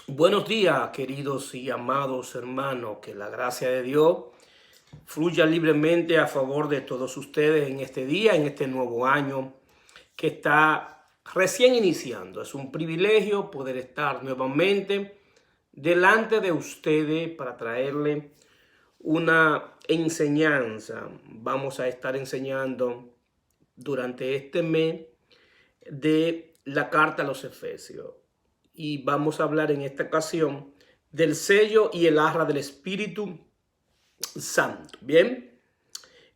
Buenos días, queridos y amados hermanos, que la gracia de Dios fluya libremente a favor de todos ustedes en este día, en este nuevo año que está recién iniciando. Es un privilegio poder estar nuevamente delante de ustedes para traerle una enseñanza. Vamos a estar enseñando durante este mes de la carta a los Efesios. Y vamos a hablar en esta ocasión del sello y el arra del Espíritu Santo. Bien,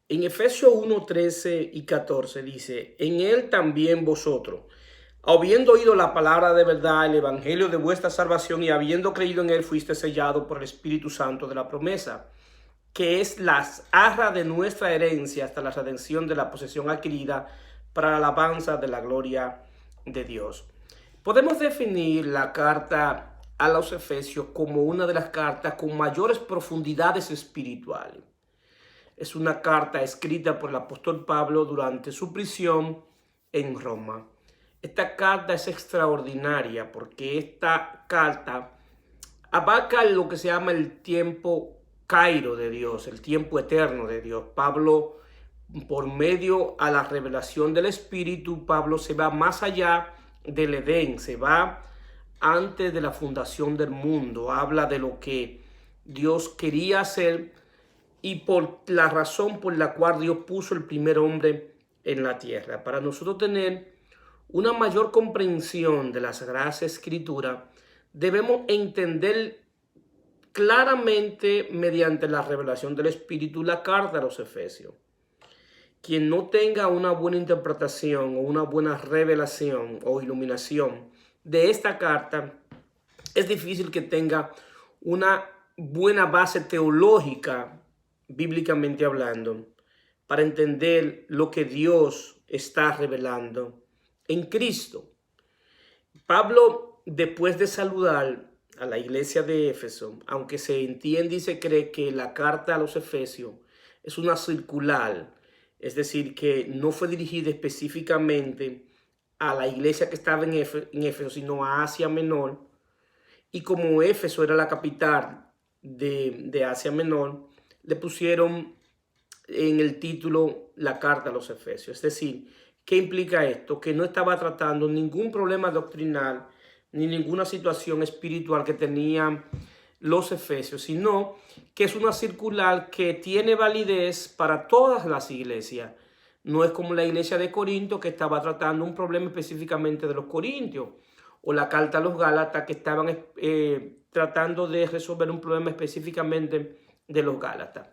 en Efesios 1, 13 y 14 dice: en él también vosotros, habiendo oído la palabra de verdad, el evangelio de vuestra salvación, y habiendo creído en él, fuiste sellado por el Espíritu Santo de la promesa, que es las arras de nuestra herencia hasta la redención de la posesión adquirida para la alabanza de la gloria de Dios. Podemos definir la carta a los Efesios como una de las cartas con mayores profundidades espirituales. Es una carta escrita por el apóstol Pablo durante su prisión en Roma. Esta carta es extraordinaria porque esta carta abarca lo que se llama el tiempo Cairo de Dios, el tiempo eterno de Dios. Pablo, por medio a la revelación del Espíritu, Pablo se va más allá del Edén, se va antes de la fundación del mundo, habla de lo que Dios quería hacer y por la razón por la cual Dios puso el primer hombre en la tierra. Para nosotros tener una mayor comprensión de la Sagrada Escritura, debemos entender claramente mediante la revelación del Espíritu la carta a los Efesios. Quien no tenga una buena interpretación o una buena revelación o iluminación de esta carta, es difícil que tenga una buena base teológica, bíblicamente hablando, para entender lo que Dios está revelando en Cristo. Pablo, después de saludar a la iglesia de Éfeso, aunque se entiende y se cree que la carta a los Efesios es una circular, es decir, que no fue dirigida específicamente a la iglesia que estaba en Éfeso, sino a Asia Menor, y como Éfeso era la capital de Asia Menor, le pusieron en el título la carta a los Efesios. Es decir, ¿qué implica esto? Que no estaba tratando ningún problema doctrinal ni ninguna situación espiritual que tenían los Efesios, sino que es una circular que tiene validez para todas las iglesias. No es como la iglesia de Corinto, que estaba tratando un problema específicamente de los corintios, o la carta a los Gálatas, que estaban tratando de resolver un problema específicamente de los Gálatas.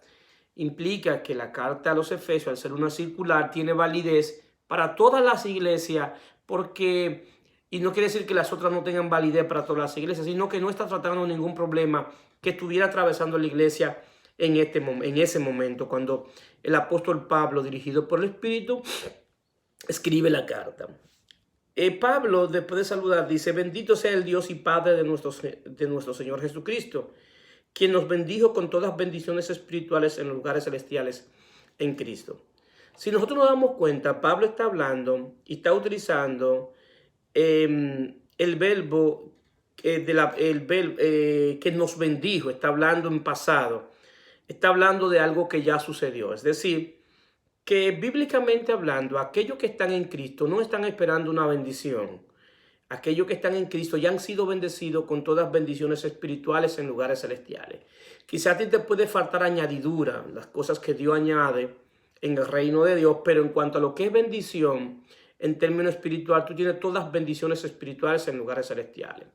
Implica que la carta a los Efesios, al ser una circular, tiene validez para todas las iglesias, porque, y no quiere decir que las otras no tengan validez para todas las iglesias, sino que no está tratando ningún problema que estuviera atravesando la iglesia en ese momento, cuando el apóstol Pablo, dirigido por el Espíritu, escribe la carta. Pablo, después de saludar, dice: bendito sea el Dios y Padre de nuestro Señor Jesucristo, quien nos bendijo con todas bendiciones espirituales en los lugares celestiales en Cristo. Si nosotros nos damos cuenta, Pablo está hablando y está utilizando el verbo, que nos bendijo, está hablando en pasado, está hablando de algo que ya sucedió. Es decir, que bíblicamente hablando, aquellos que están en Cristo no están esperando una bendición. Aquellos que están en Cristo ya han sido bendecidos con todas bendiciones espirituales en lugares celestiales. Quizás a ti te puede faltar añadidura, las cosas que Dios añade en el reino de Dios, pero en cuanto a lo que es bendición en términos espirituales, tú tienes todas bendiciones espirituales en lugares celestiales.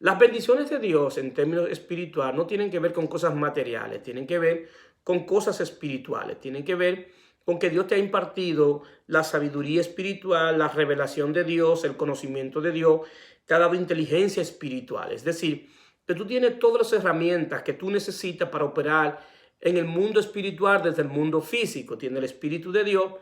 Las bendiciones de Dios en términos espirituales no tienen que ver con cosas materiales, tienen que ver con cosas espirituales, tienen que ver con que Dios te ha impartido la sabiduría espiritual, la revelación de Dios, el conocimiento de Dios, te ha dado inteligencia espiritual. Es decir, que tú tienes todas las herramientas que tú necesitas para operar en el mundo espiritual desde el mundo físico. Tiene el Espíritu de Dios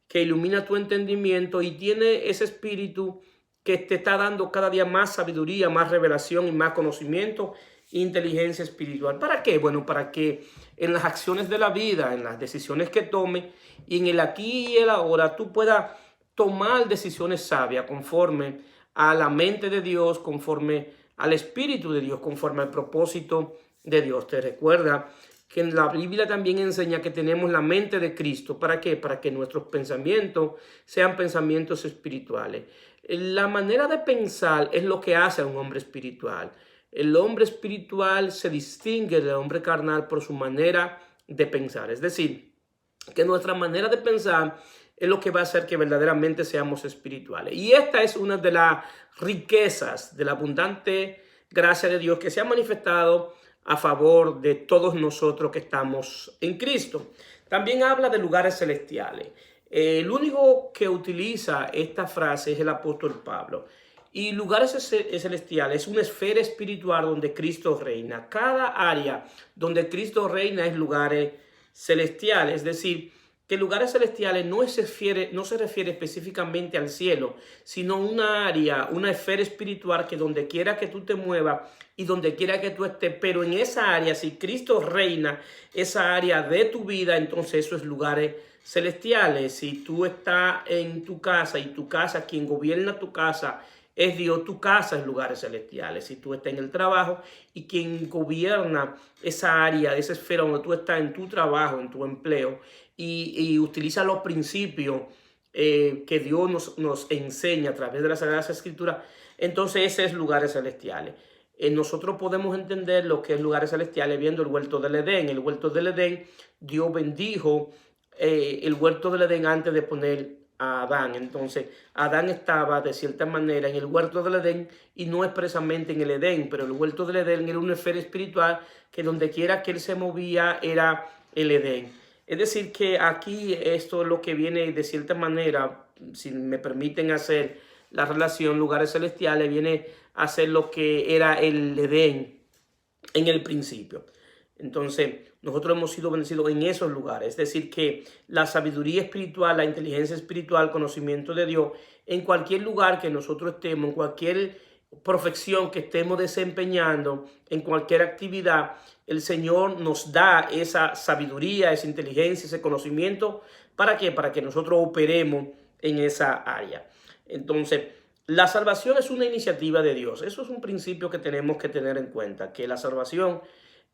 que ilumina tu entendimiento y tiene ese Espíritu que te está dando cada día más sabiduría, más revelación y más conocimiento e inteligencia espiritual. ¿Para qué? Bueno, para que en las acciones de la vida, en las decisiones que tome y en el aquí y el ahora, tú puedas tomar decisiones sabias conforme a la mente de Dios, conforme al Espíritu de Dios conforme al propósito de Dios. Te recuerda que en la Biblia también enseña que tenemos la mente de Cristo. ¿Para qué? Para que nuestros pensamientos sean pensamientos espirituales. La manera de pensar es lo que hace a un hombre espiritual. El hombre espiritual se distingue del hombre carnal por su manera de pensar. Es decir, que nuestra manera de pensar es lo que va a hacer que verdaderamente seamos espirituales. Y esta es una de las riquezas de la abundante gracia de Dios que se ha manifestado a favor de todos nosotros que estamos en Cristo. También habla de lugares celestiales. El único que utiliza esta frase es el apóstol Pablo. Y lugares celestiales es una esfera espiritual donde Cristo reina. Cada área donde Cristo reina es lugares celestiales. Es decir, que lugares celestiales no se refiere específicamente al cielo, sino una área, una esfera espiritual que donde quiera que tú te muevas y donde quiera que tú estés, pero en esa área, si Cristo reina esa área de tu vida, entonces eso es lugares celestiales. Si tú estás en tu casa y tu casa, quien gobierna tu casa es Dios, tu casa es lugares celestiales. Si tú estás en el trabajo y quien gobierna esa área, esa esfera donde tú estás en tu trabajo, en tu empleo, y utiliza los principios que Dios nos enseña a través de las Sagradas Escrituras, entonces ese es lugares celestiales. Nosotros podemos entender lo que es lugares celestiales viendo el huerto del Edén. El huerto del Edén, Dios bendijo el huerto del Edén antes de poner a Adán. Entonces Adán estaba de cierta manera en el huerto del Edén y no expresamente en el Edén, pero el huerto del Edén era una esfera espiritual que donde quiera que él se movía era el Edén. Es decir, que aquí esto es lo que viene de cierta manera, si me permiten hacer la relación, lugares celestiales, viene a ser lo que era el Edén en el principio. Entonces, nosotros hemos sido bendecidos en esos lugares. Es decir, que la sabiduría espiritual, la inteligencia espiritual, conocimiento de Dios, en cualquier lugar que nosotros estemos, en cualquier profesión que estemos desempeñando, en cualquier actividad, el Señor nos da esa sabiduría, esa inteligencia, ese conocimiento. ¿Para qué? Para que nosotros operemos en esa área. Entonces, la salvación es una iniciativa de Dios. Eso es un principio que tenemos que tener en cuenta, que la salvación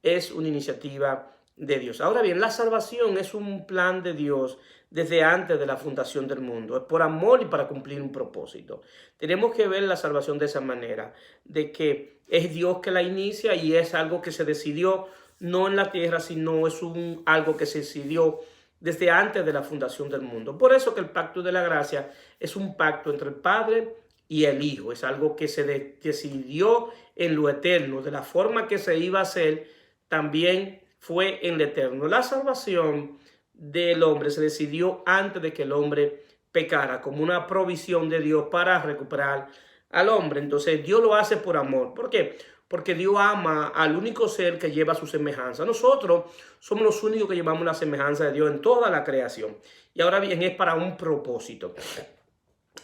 es una iniciativa de Dios. Ahora bien, la salvación es un plan de Dios desde antes de la fundación del mundo. Es por amor y para cumplir un propósito. Tenemos que ver la salvación de esa manera, de que es Dios que la inicia y es algo que se decidió no en la tierra, sino es algo que se decidió desde antes de la fundación del mundo. Por eso que el pacto de la gracia es un pacto entre el Padre y el Hijo. Es algo que se decidió en lo eterno, de la forma que se iba a hacer, también fue en lo eterno. La salvación del hombre se decidió antes de que el hombre pecara, como una provisión de Dios para recuperar al hombre. Entonces Dios lo hace por amor. ¿Por qué? Porque Dios ama al único ser que lleva su semejanza. Nosotros somos los únicos que llevamos la semejanza de Dios en toda la creación. Y ahora bien, es para un propósito.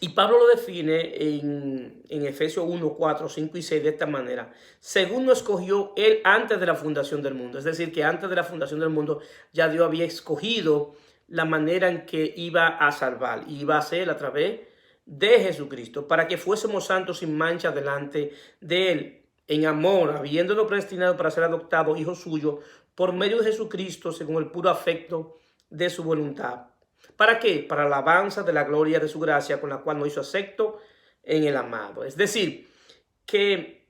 Y Pablo lo define en Efesios 1, 4, 5 y 6 de esta manera. Según lo escogió él antes de la fundación del mundo. Es decir, que antes de la fundación del mundo ya Dios había escogido la manera en que iba a salvar. Y iba a ser a través de Jesucristo. Para que fuésemos santos sin mancha delante de él. En amor, habiéndolo predestinado para ser adoptados hijos suyos por medio de Jesucristo según el puro afecto de su voluntad. ¿Para qué? Para la alabanza de la gloria de su gracia, con la cual nos hizo acepto en el amado. Es decir, que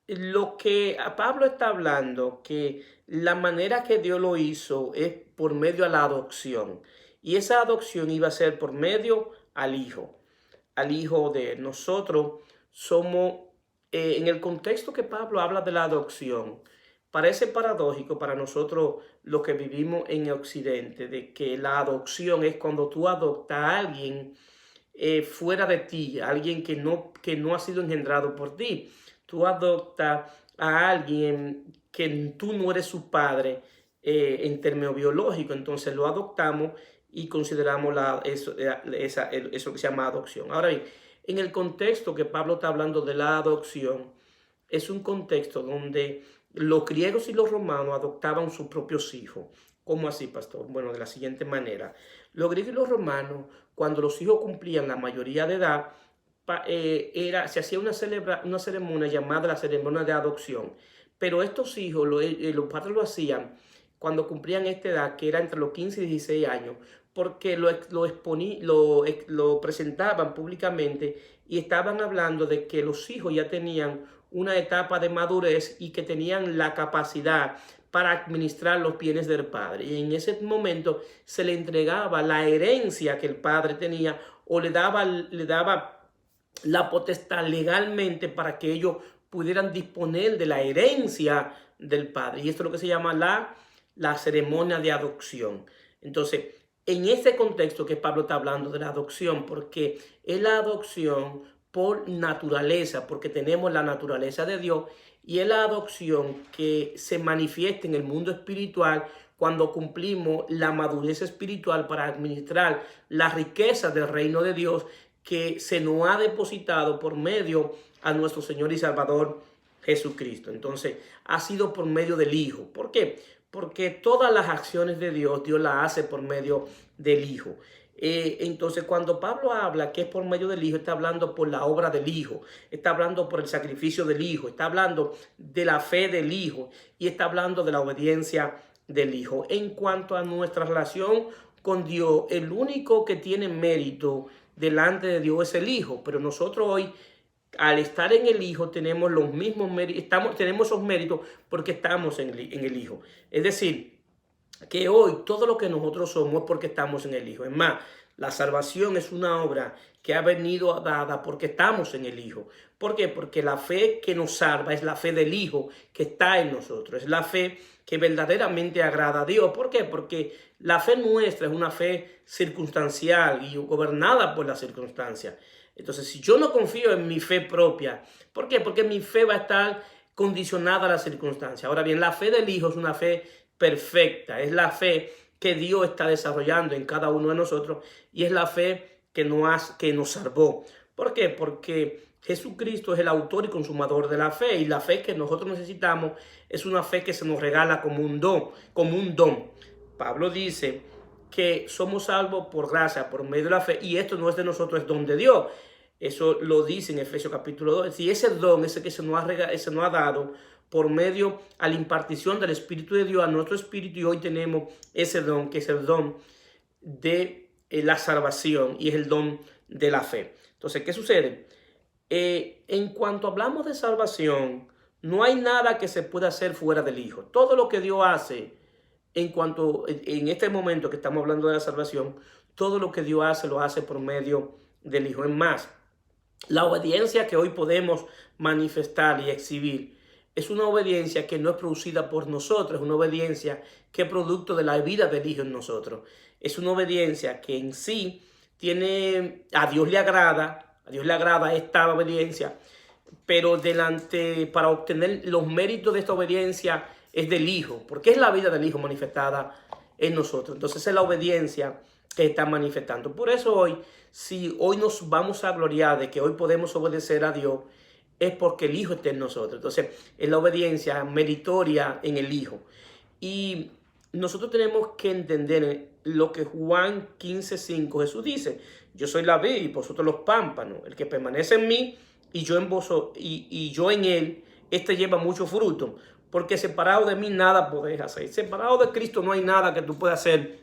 lo que Pablo está hablando, que la manera que Dios lo hizo es por medio de la adopción. Y esa adopción iba a ser por medio al Hijo de nosotros. Somos, en el contexto que Pablo habla de la adopción, parece paradójico para nosotros los que vivimos en Occidente, de que la adopción es cuando tú adoptas a alguien fuera de ti, alguien que no ha sido engendrado por ti. Tú adoptas a alguien que tú no eres su padre en términos biológicos, entonces lo adoptamos y consideramos eso que se llama adopción. Ahora bien, en el contexto que Pablo está hablando de la adopción, es un contexto donde los griegos y los romanos adoptaban sus propios hijos. ¿Cómo así, pastor? Bueno, de la siguiente manera. Los griegos y los romanos, cuando los hijos cumplían la mayoría de edad, se hacía una ceremonia llamada la ceremonia de adopción. Pero estos hijos, los padres lo hacían cuando cumplían esta edad, que era entre los 15 y 16 años, porque lo presentaban públicamente y estaban hablando de que los hijos ya tenían una etapa de madurez y que tenían la capacidad para administrar los bienes del padre. Y en ese momento se le entregaba la herencia que el padre tenía o le daba la potestad legalmente para que ellos pudieran disponer de la herencia del padre. Y esto es lo que se llama la ceremonia de adopción. Entonces, en este contexto que Pablo está hablando de la adopción, porque es la adopción por naturaleza, porque tenemos la naturaleza de Dios, y es la adopción que se manifiesta en el mundo espiritual cuando cumplimos la madurez espiritual para administrar la riqueza del reino de Dios que se nos ha depositado por medio a nuestro Señor y Salvador Jesucristo. Entonces, ha sido por medio del Hijo. ¿Por qué? Porque todas las acciones de Dios las hace por medio del Hijo. Entonces, cuando Pablo habla que es por medio del Hijo, está hablando por la obra del Hijo, está hablando por el sacrificio del Hijo, está hablando de la fe del Hijo y está hablando de la obediencia del Hijo. En cuanto a nuestra relación con Dios, el único que tiene mérito delante de Dios es el Hijo, pero nosotros hoy, al estar en el Hijo, tenemos los mismos méritos, tenemos esos méritos porque estamos en el Hijo. Es decir, que hoy todo lo que nosotros somos es porque estamos en el Hijo. Es más, la salvación es una obra que ha venido dada porque estamos en el Hijo. ¿Por qué? Porque la fe que nos salva es la fe del Hijo que está en nosotros. Es la fe que verdaderamente agrada a Dios. ¿Por qué? Porque la fe nuestra es una fe circunstancial y gobernada por las circunstancias. Entonces, si yo no confío en mi fe propia, ¿por qué? Porque mi fe va a estar condicionada a las circunstancias. Ahora bien, la fe del Hijo es una fe perfecta, es la fe que Dios está desarrollando en cada uno de nosotros y es la fe que nos salvó. ¿Por qué? Porque Jesucristo es el autor y consumador de la fe y la fe que nosotros necesitamos es una fe que se nos regala como un don. Pablo dice que somos salvos por gracia, por medio de la fe, y esto no es de nosotros, es don de Dios. Eso lo dice en Efesios capítulo 2. Y ese don, ese que se nos ha dado por medio a la impartición del Espíritu de Dios a nuestro espíritu, y hoy tenemos ese don, que es el don de la salvación y es el don de la fe. Entonces, ¿qué sucede? En cuanto hablamos de salvación, no hay nada que se pueda hacer fuera del Hijo. Todo lo que Dios hace en este momento que estamos hablando de la salvación, todo lo que Dios hace lo hace por medio del Hijo. Es más, la obediencia que hoy podemos manifestar y exhibir es una obediencia que no es producida por nosotros, es una obediencia que es producto de la vida del Hijo en nosotros. Es una obediencia que en sí a Dios le agrada esta obediencia, pero para obtener los méritos de esta obediencia es del Hijo, porque es la vida del Hijo manifestada en nosotros. Entonces es la obediencia que está manifestando. Por eso si hoy nos vamos a gloriar de que hoy podemos obedecer a Dios, es porque el Hijo está en nosotros. Entonces, es la obediencia meritoria en el Hijo. Y nosotros tenemos que entender lo que Juan 15:5 Jesús dice: yo soy la vid y vosotros los pámpanos. El que permanece en mí y yo en vosotros y yo en él, este lleva mucho fruto. Porque separado de mí nada podéis hacer. Separado de Cristo no hay nada que tú puedas hacer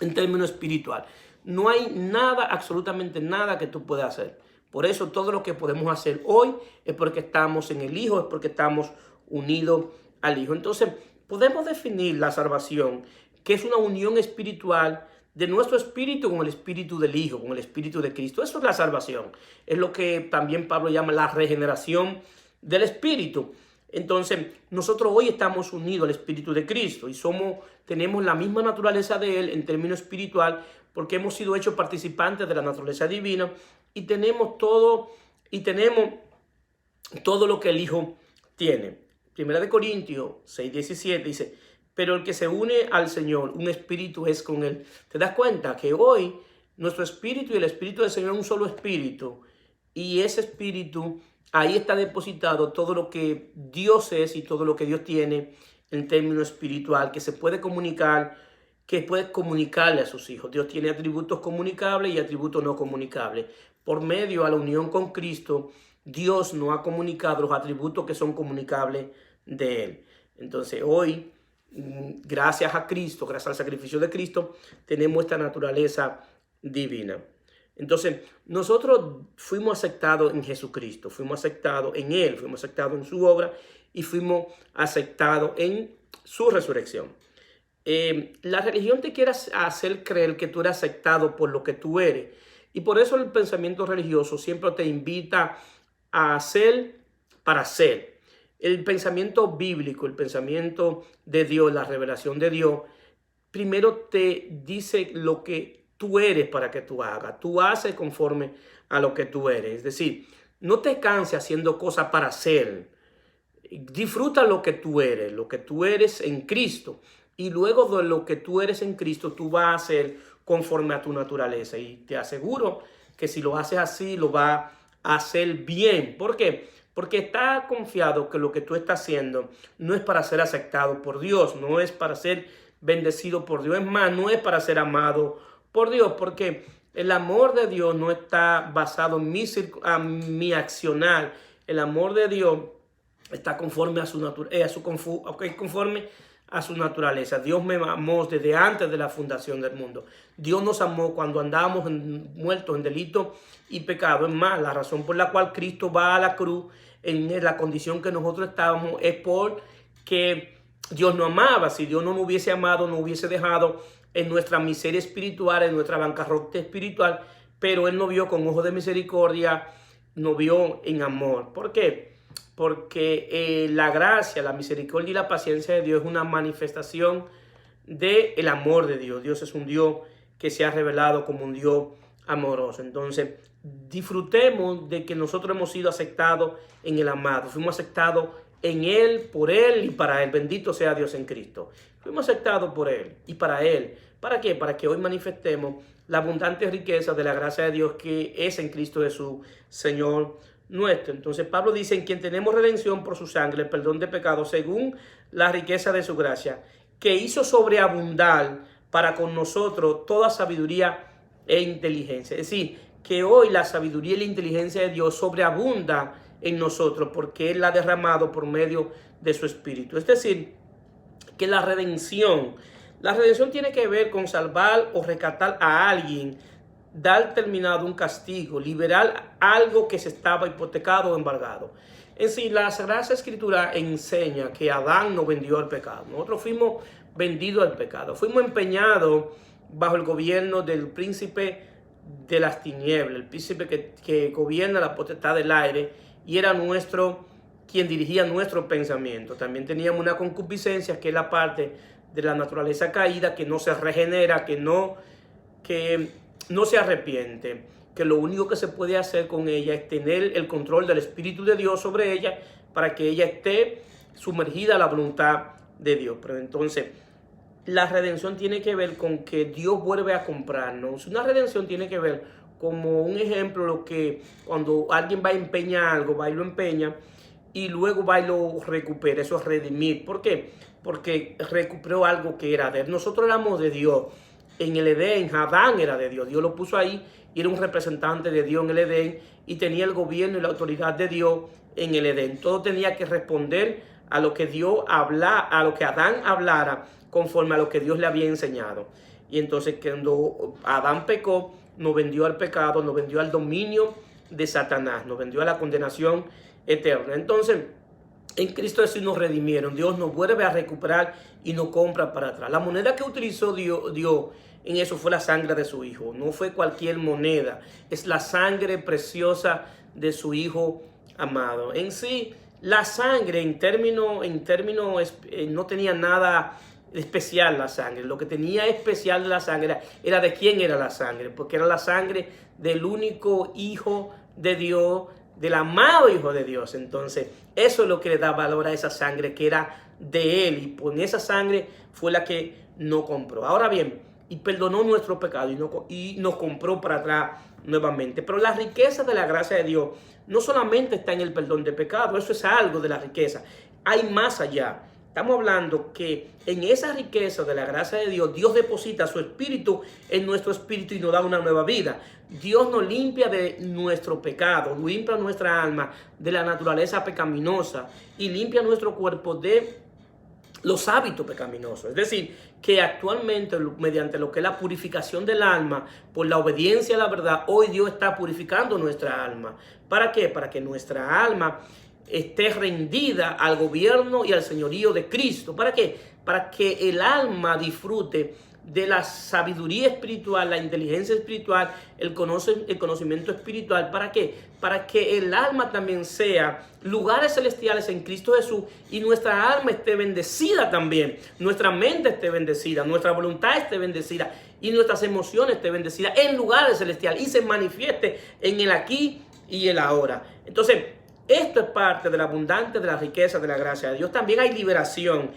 en términos espiritual. No hay nada, absolutamente nada que tú puedas hacer. Por eso todo lo que podemos hacer hoy es porque estamos en el Hijo, es porque estamos unidos al Hijo. Entonces podemos definir la salvación, que es una unión espiritual de nuestro espíritu con el espíritu del Hijo, con el espíritu de Cristo. Eso es la salvación. Es lo que también Pablo llama la regeneración del espíritu. Entonces nosotros hoy estamos unidos al espíritu de Cristo y tenemos la misma naturaleza de Él en términos espiritual, porque hemos sido hechos participantes de la naturaleza divina y tenemos todo lo que el Hijo tiene. Primera de Corintios 6:17 dice: pero el que se une al Señor, un espíritu es con Él. ¿Te das cuenta que hoy nuestro espíritu y el espíritu del Señor es un solo espíritu? Y ese espíritu, ahí está depositado todo lo que Dios es y todo lo que Dios tiene en términos espiritual, que se puede comunicar que puede comunicarle a sus hijos. Dios tiene atributos comunicables y atributos no comunicables. Por medio a la unión con Cristo, Dios nos ha comunicado los atributos que son comunicables de Él. Entonces hoy, gracias a Cristo, gracias al sacrificio de Cristo, tenemos esta naturaleza divina. Entonces, nosotros fuimos aceptados en Jesucristo, fuimos aceptados en Él, fuimos aceptados en su obra y fuimos aceptados en su resurrección. La religión te quiere hacer creer que tú eres aceptado por lo que tú eres. Y por eso el pensamiento religioso siempre te invita a hacer para ser. El pensamiento bíblico, el pensamiento de Dios, la revelación de Dios, primero te dice lo que tú eres para que tú hagas. Tú haces conforme a lo que tú eres. Es decir, no te canses haciendo cosas para ser. Disfruta lo que tú eres en Cristo. Y luego de lo que tú eres en Cristo, tú vas a hacer conforme a tu naturaleza. Y te aseguro que si lo haces así, lo vas a hacer bien. ¿Por qué? Porque está confiado que lo que tú estás haciendo no es para ser aceptado por Dios, no es para ser bendecido por Dios. Es más, no es para ser amado por Dios, porque el amor de Dios no está basado en mi accionar. El amor de Dios está conforme a su naturaleza. Dios me amó desde antes de la fundación del mundo. Dios nos amó cuando andábamos muertos en delito y pecado. Es más, la razón por la cual Cristo va a la cruz en la condición que nosotros estábamos es porque Dios nos amaba. Si Dios no nos hubiese amado, nos hubiese dejado en nuestra miseria espiritual, en nuestra bancarrota espiritual, pero Él nos vio con ojos de misericordia, nos vio en amor. ¿Por qué? Porque la gracia, la misericordia y la paciencia de Dios es una manifestación del amor de Dios. Dios es un Dios que se ha revelado como un Dios amoroso. Entonces, disfrutemos de que nosotros hemos sido aceptados en el amado. Fuimos aceptados en Él, por Él y para Él. Bendito sea Dios en Cristo. Fuimos aceptados por Él y para Él. ¿Para qué? Para que hoy manifestemos la abundante riqueza de la gracia de Dios que es en Cristo Jesús, Señor nuestro. Entonces Pablo dice: en quien tenemos redención por su sangre, el perdón de pecados, según la riqueza de su gracia, que hizo sobreabundar para con nosotros toda sabiduría e inteligencia. Es decir, que hoy la sabiduría y la inteligencia de Dios sobreabunda en nosotros porque Él la ha derramado por medio de su Espíritu. Es decir, que la redención tiene que ver con salvar o rescatar a alguien, dar terminado un castigo, liberar algo que se estaba hipotecado o embargado. En sí, la Sagrada Escritura enseña que Adán nos vendió al pecado. Nosotros fuimos vendidos al pecado. Fuimos empeñados bajo el gobierno del príncipe de las tinieblas, el príncipe que gobierna la potestad del aire, y era quien dirigía nuestro pensamiento. También teníamos una concupiscencia, que es la parte de la naturaleza caída, que no se regenera, que no se arrepiente, que lo único que se puede hacer con ella es tener el control del Espíritu de Dios sobre ella para que ella esté sumergida a la voluntad de Dios. Pero entonces, la redención tiene que ver con que Dios vuelve a comprarnos. Una redención tiene que ver, como un ejemplo, lo que cuando alguien va a empeñar algo, va y lo empeña y luego va y lo recupera. Eso es redimir. ¿Por qué? Porque recuperó algo que era de él. Nosotros éramos de Dios. En el Edén, Adán era de Dios. Dios lo puso ahí y era un representante de Dios en el Edén y tenía el gobierno y la autoridad de Dios en el Edén. Todo tenía que responder a lo que Dios habla, a lo que Adán hablara, conforme a lo que Dios le había enseñado. Y entonces, cuando Adán pecó, nos vendió al pecado, nos vendió al dominio de Satanás, nos vendió a la condenación eterna. Entonces, en Cristo Jesús nos redimieron. Dios nos vuelve a recuperar y nos compra para atrás. La moneda que utilizó Dios en eso fue la sangre de su Hijo. No fue cualquier moneda. Es la sangre preciosa de su Hijo amado. En sí, la sangre en términos no tenía nada especial. La sangre, lo que tenía especial de la sangre era de quién era la sangre, porque era la sangre del único Hijo de Dios, del amado Hijo de Dios. Entonces, eso es lo que le da valor a esa sangre, que era de Él, y por esa sangre fue la que nos compró. Ahora bien, y perdonó nuestro pecado y nos compró para atrás nuevamente. Pero la riqueza de la gracia de Dios no solamente está en el perdón de pecado, eso es algo de la riqueza. Hay más allá. Estamos hablando que en esa riqueza de la gracia de Dios, Dios deposita su espíritu en nuestro espíritu y nos da una nueva vida. Dios nos limpia de nuestro pecado, limpia nuestra alma de la naturaleza pecaminosa y limpia nuestro cuerpo de los hábitos pecaminosos. Es decir, que actualmente mediante lo que es la purificación del alma, por la obediencia a la verdad, hoy Dios está purificando nuestra alma. ¿Para qué? Para que nuestra alma esté rendida al gobierno y al señorío de Cristo. ¿Para qué? Para que el alma disfrute de la sabiduría espiritual, la inteligencia espiritual, el conocimiento espiritual. ¿Para qué? Para que el alma también sea lugares celestiales en Cristo Jesús y nuestra alma esté bendecida también, nuestra mente esté bendecida, nuestra voluntad esté bendecida y nuestras emociones estén bendecidas en lugares celestiales y se manifieste en el aquí y el ahora. Entonces, esto es parte de la abundante de la riqueza de la gracia de Dios. También hay liberación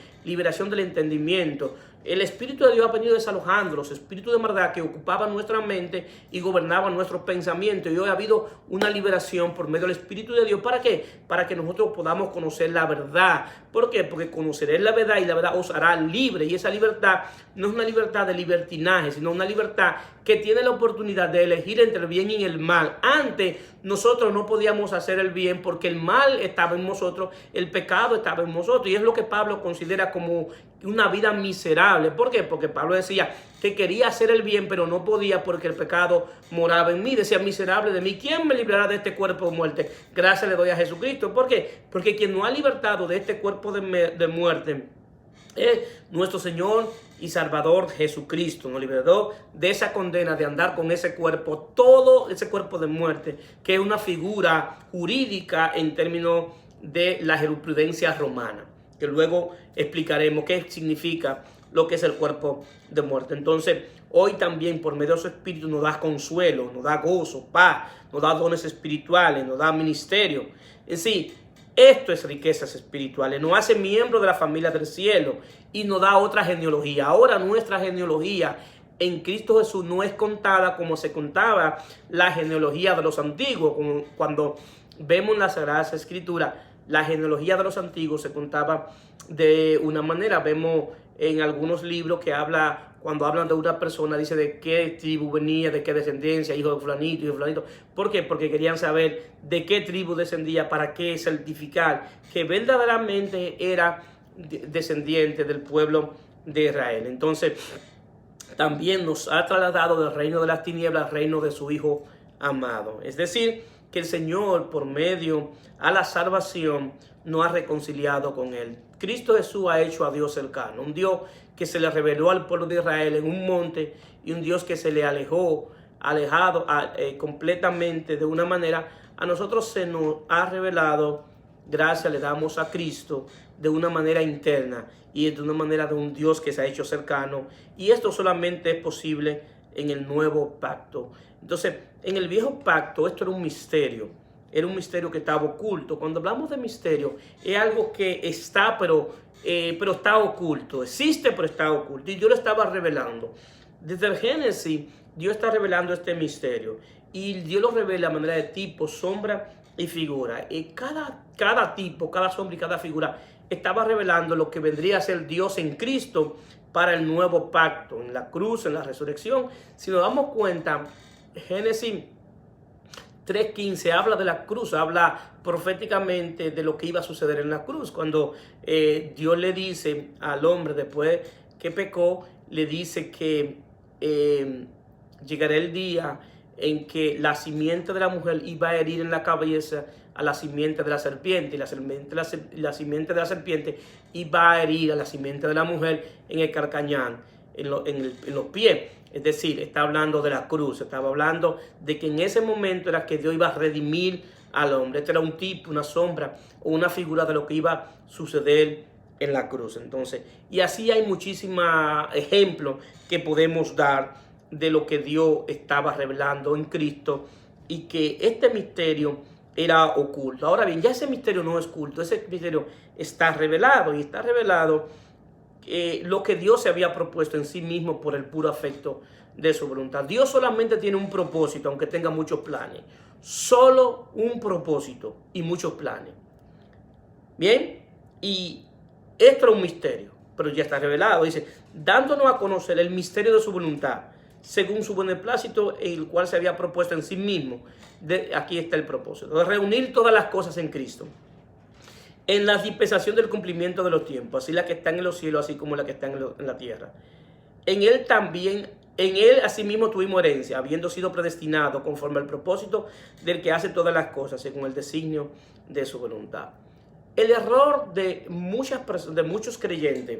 del entendimiento. El Espíritu de Dios ha venido desalojando los espíritus de maldad que ocupaban nuestra mente y gobernaban nuestros pensamientos. Y hoy ha habido una liberación por medio del Espíritu de Dios. ¿Para qué? Para que nosotros podamos conocer la verdad. ¿Por qué? Porque conoceréis la verdad y la verdad os hará libre. Y esa libertad no es una libertad de libertinaje, sino una libertad que tiene la oportunidad de elegir entre el bien y el mal. Antes nosotros no podíamos hacer el bien porque el mal estaba en nosotros, el pecado estaba en nosotros. Y es lo que Pablo considera como una vida miserable. ¿Por qué? Porque Pablo decía que quería hacer el bien, pero no podía porque el pecado moraba en mí. Decía, miserable de mí, ¿quién me librará de este cuerpo de muerte? Gracias le doy a Jesucristo. ¿Por qué? Porque quien nos ha libertado de este cuerpo de muerte es nuestro Señor y Salvador Jesucristo. Nos liberó de esa condena de andar con ese cuerpo, todo ese cuerpo de muerte, que es una figura jurídica en términos de la jurisprudencia romana, que luego explicaremos qué significa lo que es el cuerpo de muerte. Entonces, hoy también por medio de su Espíritu nos da consuelo, nos da gozo, paz, nos da dones espirituales, nos da ministerio. En sí, esto es riquezas espirituales. Nos hace miembros de la familia del cielo y nos da otra genealogía. Ahora nuestra genealogía en Cristo Jesús no es contada como se contaba la genealogía de los antiguos. Como cuando vemos en las Sagradas Escrituras, la genealogía de los antiguos se contaba de una manera. Vemos en algunos libros que cuando hablan de una persona, dice de qué tribu venía, de qué descendencia, hijo de fulanito, hijo de fulanito. ¿Por qué? Porque querían saber de qué tribu descendía, para qué certificar que verdaderamente era descendiente del pueblo de Israel. Entonces, también nos ha trasladado del reino de las tinieblas al reino de su Hijo amado. Es decir, que el Señor, por medio a la salvación, nos ha reconciliado con Él. Cristo Jesús ha hecho a Dios cercano, un Dios que se le reveló al pueblo de Israel en un monte y un Dios que se le alejado completamente de una manera. A nosotros se nos ha revelado, gracias le damos a Cristo, de una manera interna y de una manera de un Dios que se ha hecho cercano. Y esto solamente es posible en el nuevo pacto. Entonces, en el viejo pacto esto era un misterio que estaba oculto. Cuando hablamos de misterio, es algo que está, pero está oculto. Existe, pero está oculto. Y Dios lo estaba revelando. Desde el Génesis, Dios está revelando este misterio. Y Dios lo revela a manera de tipo, sombra y figura. Y cada tipo, cada sombra y cada figura estaba revelando lo que vendría a ser Dios en Cristo para el nuevo pacto, en la cruz, en la resurrección. Si nos damos cuenta, Génesis 3:15 habla de la cruz, habla proféticamente de lo que iba a suceder en la cruz. Cuando Dios le dice al hombre, después que pecó, le dice que llegará el día en que la simiente de la mujer iba a herir en la cabeza a la simiente de la serpiente, y la simiente de la serpiente iba a herir a la simiente de la mujer en el carcañán, en los pies. Es decir, está hablando de la cruz, estaba hablando de que en ese momento era que Dios iba a redimir al hombre. Este era un tipo, una sombra o una figura de lo que iba a suceder en la cruz. Entonces, y así hay muchísimos ejemplos que podemos dar de lo que Dios estaba revelando en Cristo y que este misterio era oculto. Ahora bien, ya ese misterio no es oculto, ese misterio está revelado, y está revelado lo que Dios se había propuesto en sí mismo por el puro afecto de su voluntad. Dios solamente tiene un propósito, aunque tenga muchos planes. Solo un propósito y muchos planes. Bien, y Esto era un misterio, pero ya está revelado. Dice, dándonos a conocer el misterio de su voluntad, según su beneplácito, el cual se había propuesto en sí mismo. Aquí está el propósito, de reunir todas las cosas en Cristo, en la dispensación del cumplimiento de los tiempos, así las que están en los cielos, así como las que están en la tierra. En él asimismo tuvimos herencia, habiendo sido predestinado conforme al propósito del que hace todas las cosas, según el designio de su voluntad. El error de muchas personas, de muchos creyentes,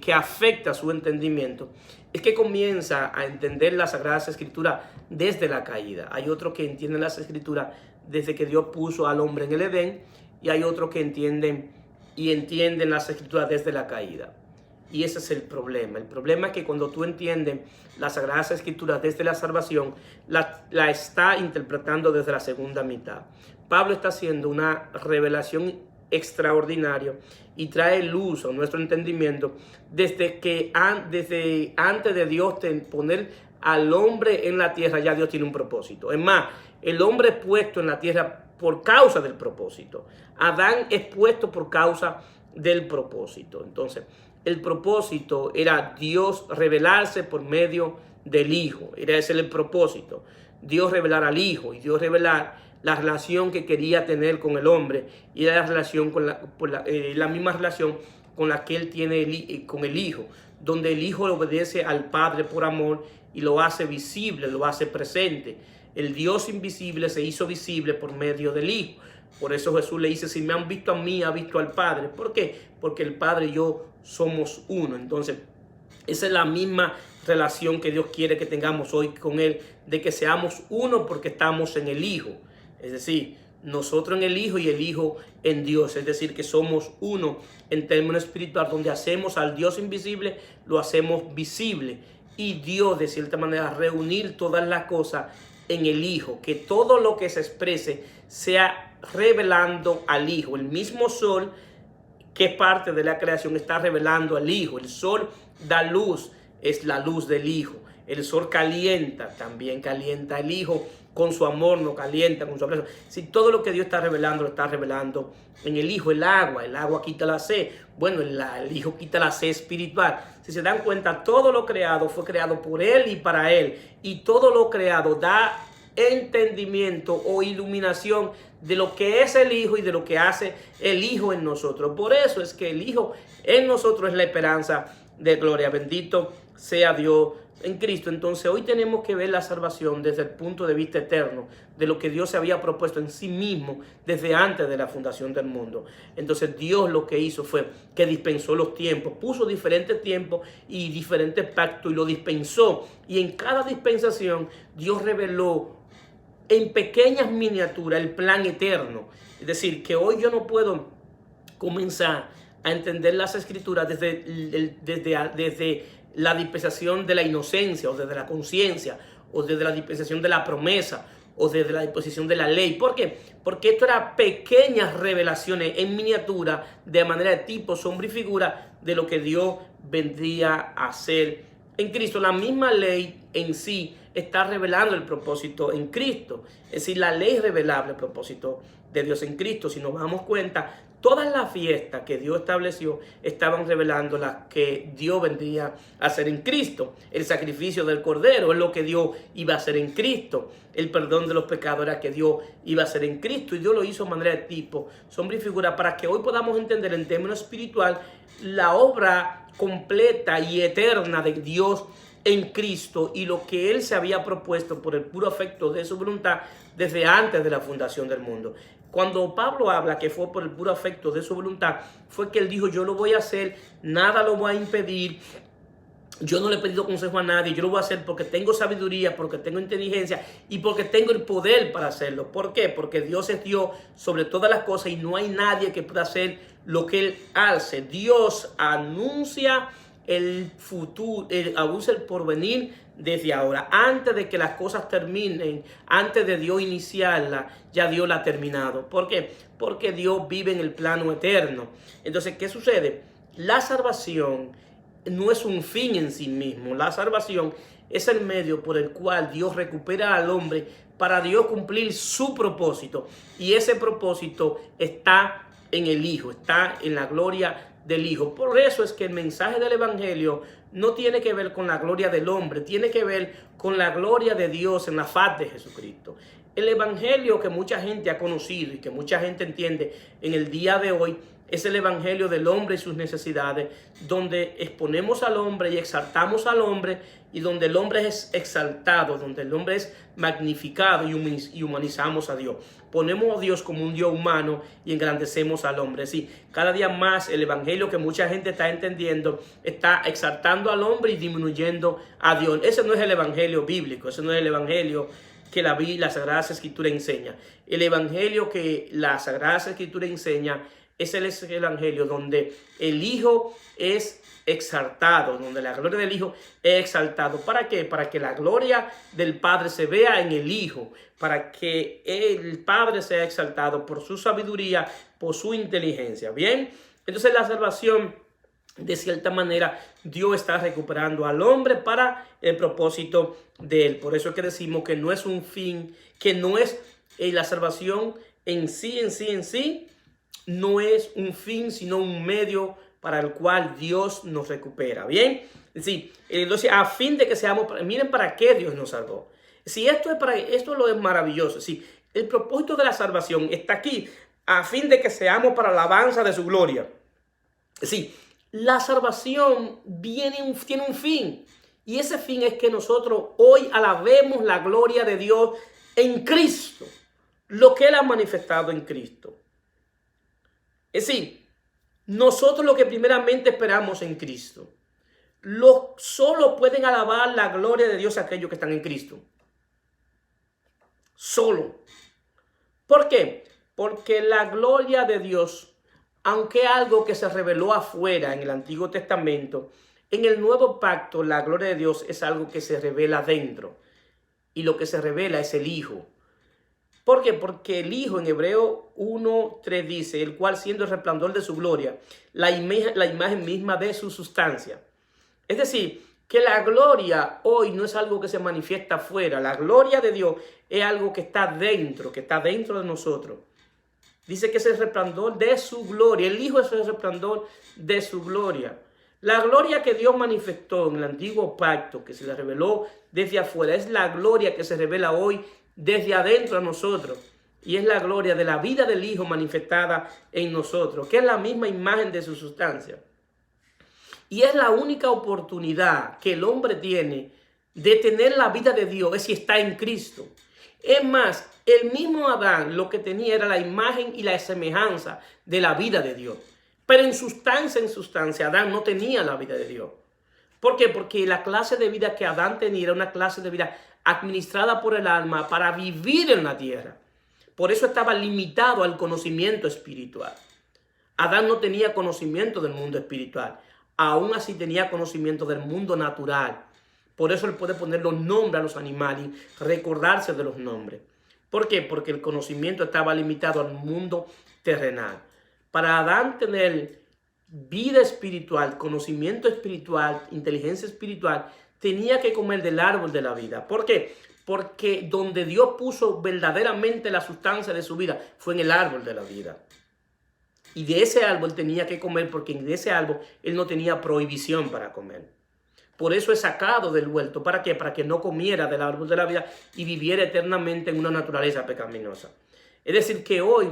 que afecta su entendimiento, es que comienza a entender las Sagradas Escrituras desde la caída. Hay otros que entienden las Escrituras desde que Dios puso al hombre en el Edén, y hay otros que entienden las Escrituras desde la caída. Y ese es el problema. El problema es que cuando tú entiendes las Sagradas Escrituras desde la salvación, la está interpretando desde la segunda mitad. Pablo está haciendo una revelación extraordinaria y trae luz a nuestro entendimiento desde antes de Dios poner al hombre en la tierra. Ya Dios tiene un propósito. Es más, el hombre es puesto en la tierra por causa del propósito. Adán es puesto por causa del propósito. Entonces, el propósito era Dios revelarse por medio del Hijo. Era ese el propósito. Dios revelar al Hijo y Dios revelar la relación que quería tener con el hombre, y era la relación la misma relación con la que él tiene con el Hijo, donde el Hijo obedece al Padre por amor y lo hace visible, lo hace presente. El Dios invisible se hizo visible por medio del Hijo. Por eso Jesús le dice, si me han visto a mí, ha visto al Padre. ¿Por qué? Porque el Padre y yo somos uno. Entonces, esa es la misma relación que Dios quiere que tengamos hoy con Él, de que seamos uno porque estamos en el Hijo. Es decir, nosotros en el Hijo y el Hijo en Dios. Es decir, que somos uno en términos espirituales, donde hacemos al Dios invisible, lo hacemos visible. Y Dios, de cierta manera, reunir todas las cosas en el Hijo. Que todo lo que se exprese sea revelando al Hijo. El mismo sol, que es parte de la creación, está revelando al Hijo. El sol da luz, es la luz del Hijo. El sol calienta, también calienta el Hijo con su amor, no calienta con su aprecio. Si todo lo que Dios está revelando, lo está revelando en el Hijo. El agua quita la sed. Bueno, el Hijo quita la sed espiritual. Si se dan cuenta, todo lo creado fue creado por Él y para Él. Y todo lo creado da entendimiento o iluminación de lo que es el Hijo y de lo que hace el Hijo en nosotros. Por eso es que el Hijo en nosotros es la esperanza de gloria. Bendito sea Dios en Cristo. Entonces hoy tenemos que ver la salvación desde el punto de vista eterno, de lo que Dios se había propuesto en sí mismo desde antes de la fundación del mundo. Entonces Dios lo que hizo fue que dispensó los tiempos, puso diferentes tiempos y diferentes pactos y lo dispensó. Y en cada dispensación Dios reveló en pequeñas miniaturas el plan eterno. Es decir, que hoy yo no puedo comenzar a entender las Escrituras desde la dispensación de la inocencia, o desde la conciencia, o desde la dispensación de la promesa, o desde la disposición de la ley. ¿Por qué? Porque esto eran pequeñas revelaciones en miniatura, de manera de tipo, sombra y figura, de lo que Dios vendría a hacer en Cristo. La misma ley en sí está revelando el propósito en Cristo. Es decir, la ley es revelable el propósito de Dios en Cristo. Si nos damos cuenta, todas las fiestas que Dios estableció estaban revelando las que Dios vendría a hacer en Cristo. El sacrificio del Cordero es lo que Dios iba a hacer en Cristo. El perdón de los pecados era que Dios iba a hacer en Cristo. Y Dios lo hizo de manera de tipo, sombra y figura, para que hoy podamos entender en términos espiritual la obra completa y eterna de Dios en Cristo y lo que Él se había propuesto por el puro afecto de su voluntad desde antes de la fundación del mundo. Cuando Pablo habla que fue por el puro afecto de su voluntad, fue que él dijo, yo lo voy a hacer, nada lo va a impedir. Yo no le he pedido consejo a nadie, yo lo voy a hacer porque tengo sabiduría, porque tengo inteligencia y porque tengo el poder para hacerlo. ¿Por qué? Porque Dios es Dios sobre todas las cosas y no hay nadie que pueda hacer lo que Él hace. Dios anuncia el futuro, anuncia el porvenir desde ahora. Antes de que las cosas terminen, antes de Dios iniciarla, ya Dios la ha terminado. ¿Por qué? Porque Dios vive en el plano eterno. Entonces, ¿qué sucede? La salvación no es un fin en sí mismo. La salvación es el medio por el cual Dios recupera al hombre para Dios cumplir su propósito. Y ese propósito está en el Hijo, está en la gloria del Hijo. Por eso es que el mensaje del Evangelio no tiene que ver con la gloria del hombre, tiene que ver con la gloria de Dios en la faz de Jesucristo. El Evangelio que mucha gente ha conocido y que mucha gente entiende en el día de hoy es el Evangelio del hombre y sus necesidades, donde exponemos al hombre y exaltamos al hombre, y donde el hombre es exaltado, donde el hombre es magnificado y humanizamos a Dios. Ponemos a Dios como un Dios humano y engrandecemos al hombre. Sí, cada día más el Evangelio que mucha gente está entendiendo está exaltando al hombre y disminuyendo a Dios. Ese no es el Evangelio bíblico, ese no es el Evangelio que la Sagrada Escritura enseña. El Evangelio que la Sagrada Escritura enseña es el Evangelio donde el Hijo es exaltado, donde la gloria del Hijo es exaltado. ¿Para qué? Para que la gloria del Padre se vea en el Hijo, para que el Padre sea exaltado por su sabiduría, por su inteligencia. Bien, entonces la salvación, de cierta manera, Dios está recuperando al hombre para el propósito de él. Por eso es que decimos que no es un fin, que no es la salvación en sí, no es un fin, sino un medio para el cual Dios nos recupera. Bien, sí, entonces a fin de que seamos, miren para qué Dios nos salvó. Si esto lo es maravilloso. Sí, el propósito de la salvación está aquí a fin de que seamos para la alabanza de su gloria. Sí, la salvación tiene un fin, y ese fin es que nosotros hoy alabemos la gloria de Dios en Cristo, lo que Él ha manifestado en Cristo. Es decir, nosotros lo que primeramente esperamos en Cristo, solo pueden alabar la gloria de Dios aquellos que están en Cristo. Solo. ¿Por qué? Porque la gloria de Dios, aunque algo que se reveló afuera en el Antiguo Testamento, en el Nuevo Pacto la gloria de Dios es algo que se revela dentro. Y lo que se revela es el Hijo. ¿Por qué? Porque el Hijo en Hebreo 1:3 dice, el cual siendo el resplandor de su gloria, la imagen misma de su sustancia. Es decir, que la gloria hoy no es algo que se manifiesta afuera. La gloria de Dios es algo que está dentro de nosotros. Dice que es el resplandor de su gloria. El Hijo es el resplandor de su gloria. La gloria que Dios manifestó en el Antiguo Pacto, que se le reveló desde afuera, es la gloria que se revela hoy desde adentro a nosotros, y es la gloria de la vida del Hijo manifestada en nosotros, que es la misma imagen de su sustancia. Y es la única oportunidad que el hombre tiene de tener la vida de Dios, es si está en Cristo. Es más, el mismo Adán lo que tenía era la imagen y la semejanza de la vida de Dios, pero en sustancia, Adán no tenía la vida de Dios. ¿Por qué? Porque la clase de vida que Adán tenía era una clase de vida administrada por el alma para vivir en la tierra. Por eso estaba limitado al conocimiento espiritual. Adán no tenía conocimiento del mundo espiritual. Aún así tenía conocimiento del mundo natural. Por eso él puede poner los nombres a los animales y recordarse de los nombres. ¿Por qué? Porque el conocimiento estaba limitado al mundo terrenal. Para Adán tener vida espiritual, conocimiento espiritual, inteligencia espiritual, tenía que comer del árbol de la vida. ¿Por qué? Porque donde Dios puso verdaderamente la sustancia de su vida fue en el árbol de la vida. Y de ese árbol tenía que comer, porque en ese árbol él no tenía prohibición para comer. Por eso es sacado del huerto. ¿Para qué? Para que no comiera del árbol de la vida y viviera eternamente en una naturaleza pecaminosa. Es decir, que hoy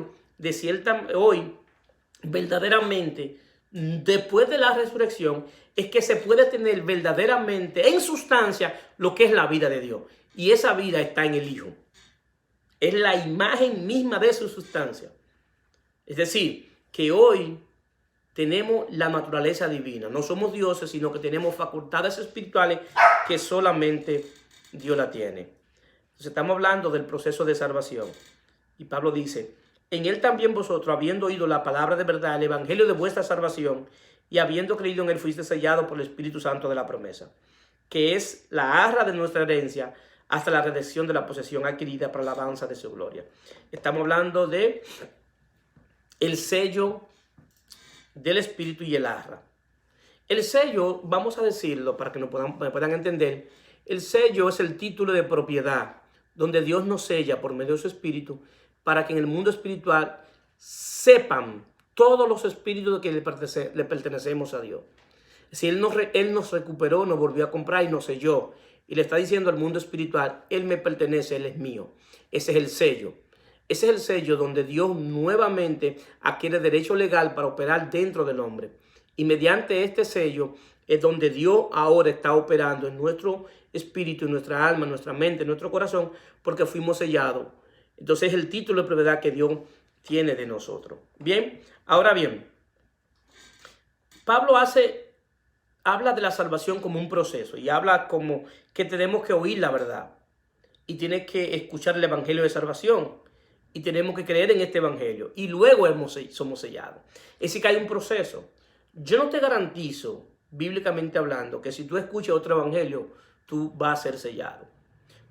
verdaderamente, después de la resurrección, es que se puede tener verdaderamente en sustancia lo que es la vida de Dios. Y esa vida está en el Hijo. Es la imagen misma de su sustancia. Es decir, que hoy tenemos la naturaleza divina. No somos dioses, sino que tenemos facultades espirituales que solamente Dios la tiene. Entonces estamos hablando del proceso de salvación. Y Pablo dice, en él también vosotros, habiendo oído la palabra de verdad, el evangelio de vuestra salvación, y habiendo creído en él, fuiste sellado por el Espíritu Santo de la promesa, que es la arra de nuestra herencia hasta la redención de la posesión adquirida para la alabanza de su gloria. Estamos hablando de el sello del Espíritu y el arra. El sello, vamos a decirlo para que me puedan entender, el sello es el título de propiedad, donde Dios nos sella por medio de su Espíritu, para que en el mundo espiritual sepan todos los espíritus que le pertenecemos a Dios. Si Él nos recuperó, nos volvió a comprar y nos selló. Y le está diciendo al mundo espiritual, Él me pertenece, Él es mío. Ese es el sello. Ese es el sello donde Dios nuevamente adquiere derecho legal para operar dentro del hombre. Y mediante este sello es donde Dios ahora está operando en nuestro espíritu, en nuestra alma, en nuestra mente, en nuestro corazón, porque fuimos sellados. Entonces es el título de propiedad que Dios tiene de nosotros. Bien, ahora bien, Pablo habla de la salvación como un proceso y habla como que tenemos que oír la verdad y tiene que escuchar el evangelio de salvación y tenemos que creer en este evangelio y luego somos sellados. Es decir, que hay un proceso. Yo no te garantizo, bíblicamente hablando, que si tú escuchas otro evangelio, tú vas a ser sellado.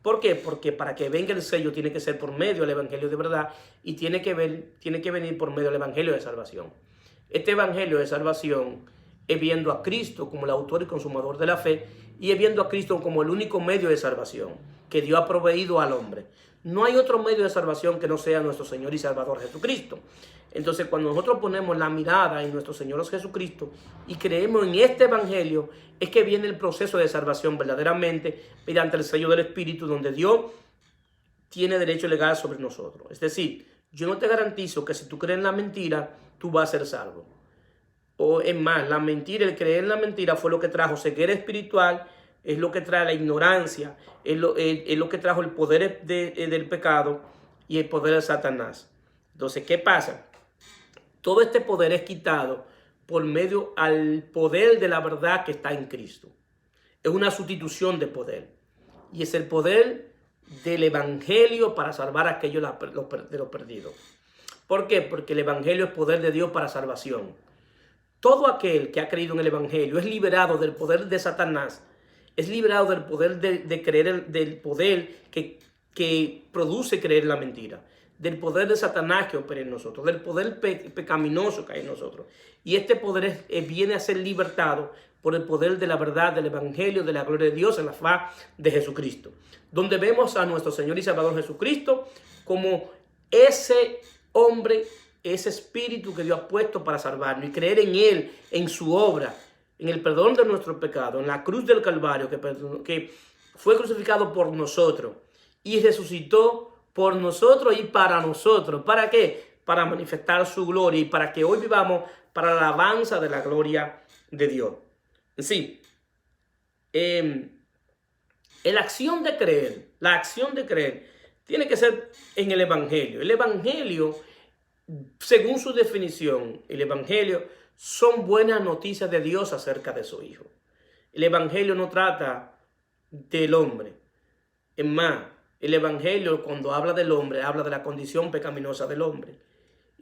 ¿Por qué? Porque para que venga el sello tiene que ser por medio del evangelio de verdad y tiene que venir por medio del evangelio de salvación. Este evangelio de salvación es viendo a Cristo como el autor y consumador de la fe y es viendo a Cristo como el único medio de salvación que Dios ha proveído al hombre. No hay otro medio de salvación que no sea nuestro Señor y Salvador Jesucristo. Entonces, cuando nosotros ponemos la mirada en nuestro Señor Jesucristo y creemos en este evangelio, es que viene el proceso de salvación verdaderamente mediante el sello del Espíritu, donde Dios tiene derecho legal sobre nosotros. Es decir, yo no te garantizo que si tú crees en la mentira, tú vas a ser salvo. O es más, la mentira, el creer en la mentira fue lo que trajo ceguera espiritual, es lo que trae la ignorancia, es lo que trajo el poder del pecado y el poder de Satanás. Entonces, ¿qué pasa? Todo este poder es quitado por medio al poder de la verdad que está en Cristo. Es una sustitución de poder. Y es el poder del evangelio para salvar a aquellos de los perdidos. ¿Por qué? Porque el evangelio es poder de Dios para salvación. Todo aquel que ha creído en el evangelio es liberado del poder de Satanás. Es liberado del poder de creer, del poder que produce creer en la mentira. Del poder de Satanás que opera en nosotros, del poder pecaminoso que hay en nosotros. Y este poder viene a ser libertado por el poder de la verdad, del evangelio, de la gloria de Dios en la faz de Jesucristo. Donde vemos a nuestro Señor y Salvador Jesucristo como ese hombre, ese espíritu que Dios ha puesto para salvarnos y creer en Él, en su obra, en el perdón de nuestros pecados, en la cruz del Calvario que fue crucificado por nosotros y resucitó por nosotros y para nosotros. ¿Para qué? Para manifestar su gloria y para que hoy vivamos para la alabanza de la gloria de Dios. Sí, la acción de creer tiene que ser en el evangelio. El evangelio, según su definición, el evangelio son buenas noticias de Dios acerca de su Hijo. El evangelio no trata del hombre. Es más, el evangelio cuando habla del hombre, habla de la condición pecaminosa del hombre.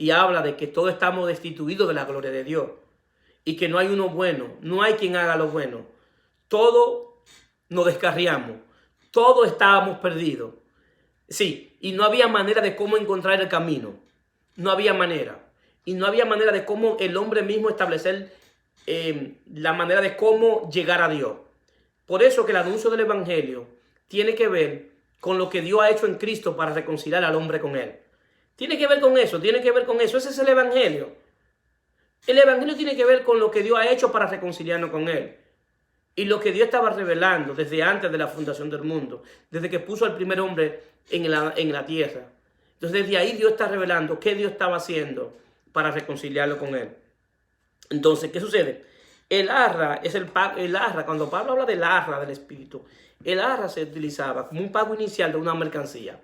Y habla de que todos estamos destituidos de la gloria de Dios. Y que no hay uno bueno, no hay quien haga lo bueno. Todos nos descarriamos, todos estábamos perdidos. Sí, y no había manera de cómo encontrar el camino. No había manera. Y no había manera de cómo el hombre mismo establecer la manera de cómo llegar a Dios. Por eso que el anuncio del evangelio tiene que ver con lo que Dios ha hecho en Cristo para reconciliar al hombre con Él. Tiene que ver con eso, tiene que ver con eso. Ese es el evangelio. El evangelio tiene que ver con lo que Dios ha hecho para reconciliarnos con Él. Y lo que Dios estaba revelando desde antes de la fundación del mundo, desde que puso al primer hombre en la tierra. Entonces desde ahí Dios está revelando qué Dios estaba haciendo para reconciliarlo con Él. Entonces, ¿qué sucede? El arra, cuando Pablo habla del arra del Espíritu, el arra se utilizaba como un pago inicial de una mercancía.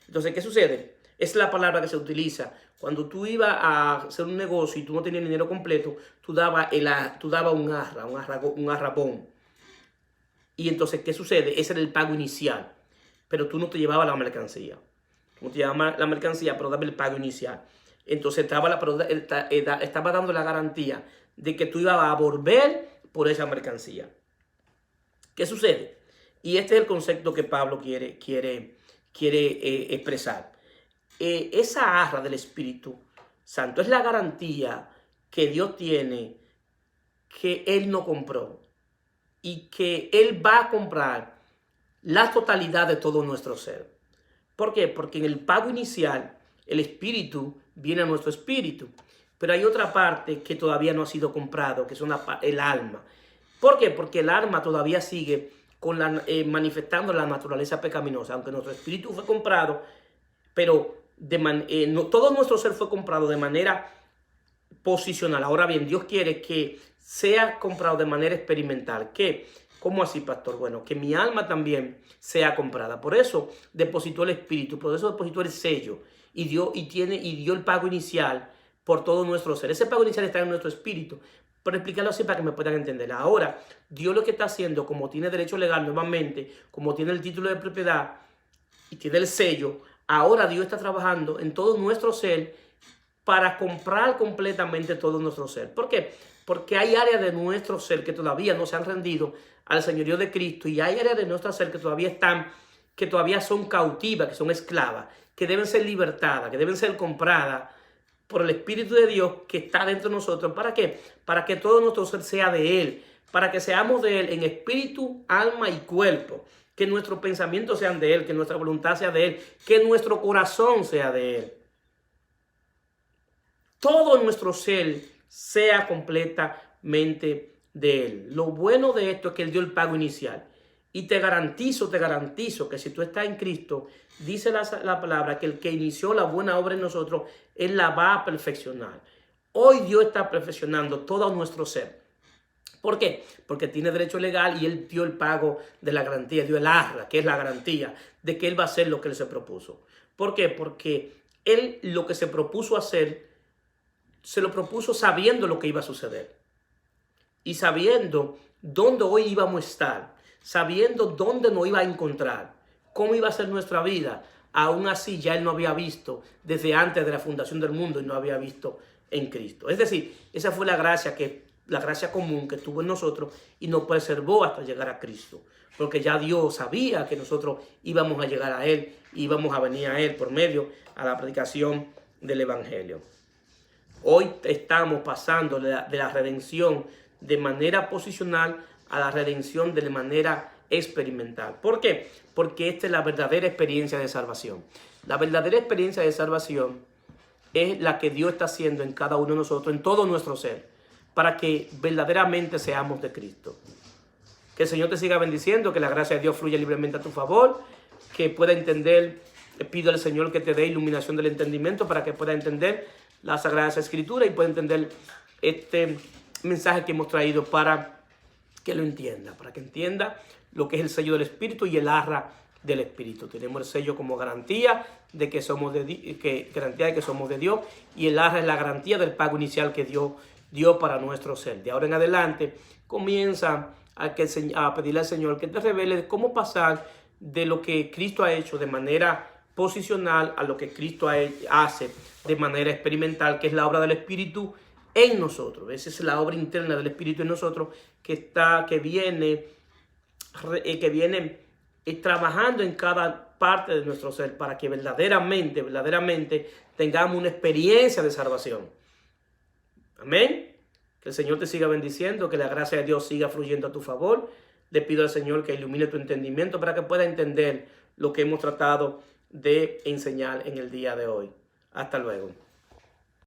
Entonces, ¿qué sucede? Es la palabra que se utiliza. Cuando tú ibas a hacer un negocio y tú no tenías dinero completo, tú dabas un arrabón. Y entonces, ¿qué sucede? Ese era el pago inicial. Pero tú no te llevabas la mercancía. Tú no te llevabas la mercancía, pero dabas el pago inicial. Entonces estaba dando la garantía de que tú ibas a volver por esa mercancía. ¿Qué sucede? Y este es el concepto que Pablo quiere expresar. Esa arra del Espíritu Santo es la garantía que Dios tiene que Él no compró y que Él va a comprar la totalidad de todo nuestro ser. ¿Por qué? Porque en el pago inicial el Espíritu viene a nuestro espíritu, Pero hay otra parte que todavía no ha sido comprado, que es el alma. ¿Por qué? Porque el alma todavía sigue con manifestando la naturaleza pecaminosa, aunque nuestro espíritu fue comprado, pero todo nuestro ser fue comprado de manera posicional. Ahora bien, Dios quiere que sea comprado de manera experimental. ¿Qué? ¿Cómo así, pastor? Bueno, que mi alma también sea comprada. Por eso depositó el espíritu, por eso depositó el sello y dio el pago inicial por todo nuestro ser. Ese pago inicial está en nuestro espíritu. Pero explicarlo así para que me puedan entender. Ahora, Dios lo que está haciendo, como tiene derecho legal nuevamente, como tiene el título de propiedad y tiene el sello, ahora Dios está trabajando en todo nuestro ser para comprar completamente todo nuestro ser. ¿Por qué? Porque hay áreas de nuestro ser que todavía no se han rendido al señorío de Cristo y hay áreas de nuestro ser que todavía son cautivas, que son esclavas, que deben ser libertadas, que deben ser compradas por el Espíritu de Dios que está dentro de nosotros. ¿Para qué? Para que todo nuestro ser sea de Él, para que seamos de Él en espíritu, alma y cuerpo, que nuestros pensamientos sean de Él, que nuestra voluntad sea de Él, que nuestro corazón sea de Él. Todo nuestro ser sea completamente de Él. Lo bueno de esto es que Él dio el pago inicial. Y te garantizo que si tú estás en Cristo, dice la palabra que el que inició la buena obra en nosotros, Él la va a perfeccionar. Hoy Dios está perfeccionando todo nuestro ser. ¿Por qué? Porque tiene derecho legal y Él dio el pago de la garantía, dio el arra, que es la garantía de que Él va a hacer lo que Él se propuso. ¿Por qué? Porque Él lo que se propuso hacer, se lo propuso sabiendo lo que iba a suceder. Y sabiendo dónde hoy íbamos a estar. Sabiendo dónde nos iba a encontrar, cómo iba a ser nuestra vida. Aún así ya Él no había visto desde antes de la fundación del mundo y no había visto en Cristo. Es decir, esa fue la gracia común que tuvo en nosotros y nos preservó hasta llegar a Cristo. Porque ya Dios sabía que nosotros íbamos a llegar a Él, íbamos a venir a Él por medio a la predicación del Evangelio. Hoy estamos pasando de la redención de manera posicional a la redención de manera experimental. ¿Por qué? Porque esta es la verdadera experiencia de salvación. La verdadera experiencia de salvación es la que Dios está haciendo en cada uno de nosotros, en todo nuestro ser, para que verdaderamente seamos de Cristo. Que el Señor te siga bendiciendo, que la gracia de Dios fluya libremente a tu favor, que pueda entender, pido al Señor que te dé iluminación del entendimiento para que pueda entender las Sagradas Escrituras y pueda entender este mensaje que hemos traído para que lo entienda, para que entienda lo que es el sello del Espíritu y el arra del Espíritu. Tenemos el sello como garantía de que somos de Dios y el arra es la garantía del pago inicial que Dios dio para nuestro ser. De ahora en adelante comienza a pedirle al Señor que te revele cómo pasar de lo que Cristo ha hecho de manera posicional a lo que Cristo hace de manera experimental, que es la obra del Espíritu en nosotros. Esa es la obra interna del Espíritu en nosotros que viene trabajando en cada parte de nuestro ser para que verdaderamente tengamos una experiencia de salvación. Amén. Que el Señor te siga bendiciendo, que la gracia de Dios siga fluyendo a tu favor. Le pido al Señor que ilumine tu entendimiento para que puedas entender lo que hemos tratado de enseñar en el día de hoy. Hasta luego.